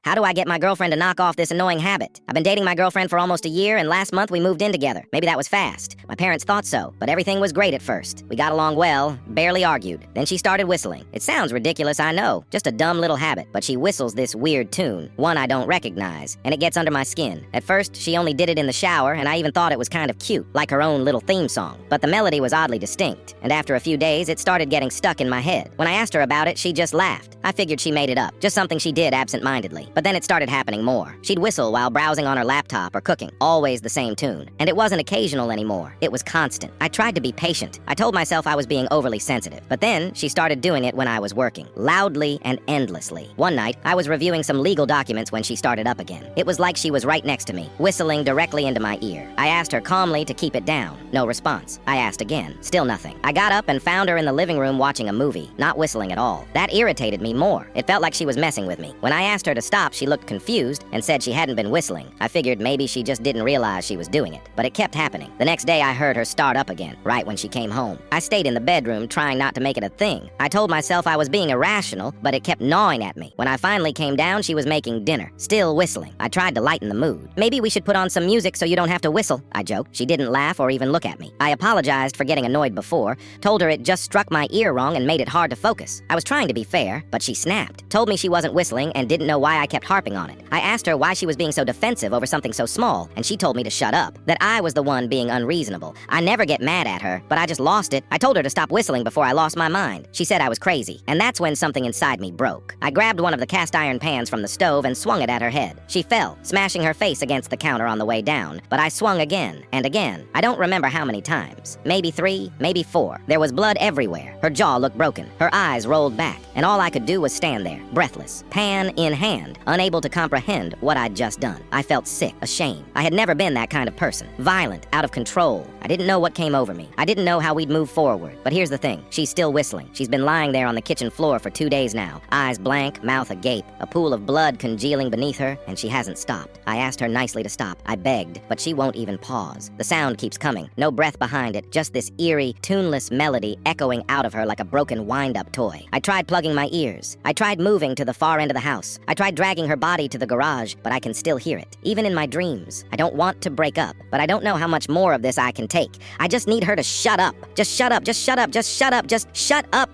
How do I get my girlfriend to knock off this annoying habit? I've been dating my girlfriend for almost a year, and last month we moved in together. Maybe that was fast. My parents thought so, but everything was great at first. We got along well, barely argued. Then she started whistling. It sounds ridiculous, I know. Just a dumb little habit, but she whistles this weird tune, one I don't recognize, and it gets under my skin. At first, she only did it in the shower, and I even thought it was kind of cute, like her own little theme song. But the melody was oddly distinct, and after a few days, it started getting stuck in my head. When I asked her about it, she just laughed. I figured she made it up, just something she did absent-mindedly. But then it started happening more. She'd whistle while browsing on her laptop or cooking, always the same tune. And it wasn't occasional anymore. It was constant. I tried to be patient. I told myself I was being overly sensitive. But then, she started doing it when I was working, loudly and endlessly. One night, I was reviewing some legal documents when she started up again. It was like she was right next to me, whistling directly into my ear. I asked her calmly to keep it down. No response. I asked again. Still nothing. I got up and found her in the living room watching a movie, not whistling at all. That irritated me more. It felt like she was messing with me. When I asked her to stop, she looked confused and said she hadn't been whistling. I figured maybe she just didn't realize she was doing it, but it kept happening. The next day I heard her start up again, right when she came home. I stayed in the bedroom trying not to make it a thing. I told myself I was being irrational, but it kept gnawing at me. When I finally came down, she was making dinner, still whistling. I tried to lighten the mood. Maybe we should put on some music so you don't have to whistle, I joked. She didn't laugh or even look at me. I apologized for getting annoyed before, told her it just struck my ear wrong and made it hard to focus. I was trying to be fair, but she snapped, told me she wasn't whistling and didn't know why I kept harping on it. I asked her why she was being so defensive over something so small, and she told me to shut up, that I was the one being unreasonable. I never get mad at her, but I just lost it. I told her to stop whistling before I lost my mind. She said I was crazy, and that's when something inside me broke. I grabbed one of the cast iron pans from the stove and swung it at her head. She fell, smashing her face against the counter on the way down, but I swung again and again. I don't remember how many times. Maybe 3, maybe 4. There was blood everywhere. Her jaw looked broken. Her eyes rolled back, and all I could do was stand there, breathless, pan in hand, unable to comprehend what I'd just done. I felt sick, ashamed. I had never been that kind of person. Violent, out of control. I didn't know what came over me. I didn't know how we'd move forward. But here's the thing. She's still whistling. She's been lying there on the kitchen floor for 2 days now, eyes blank, mouth agape, a pool of blood congealing beneath her, and she hasn't stopped. I asked her nicely to stop. I begged, but she won't even pause. The sound keeps coming. No breath behind it, just this eerie, tuneless melody echoing out of her like a broken wind-up toy. I tried plugging my ears. I tried moving to the far end of the house. I tried dragging her body to the garage, but I can still hear it, even in my dreams. I don't want to break up, but I don't know how much more of this I can take. I just need her to shut up. Just shut up, just shut up, just shut up, just shut up.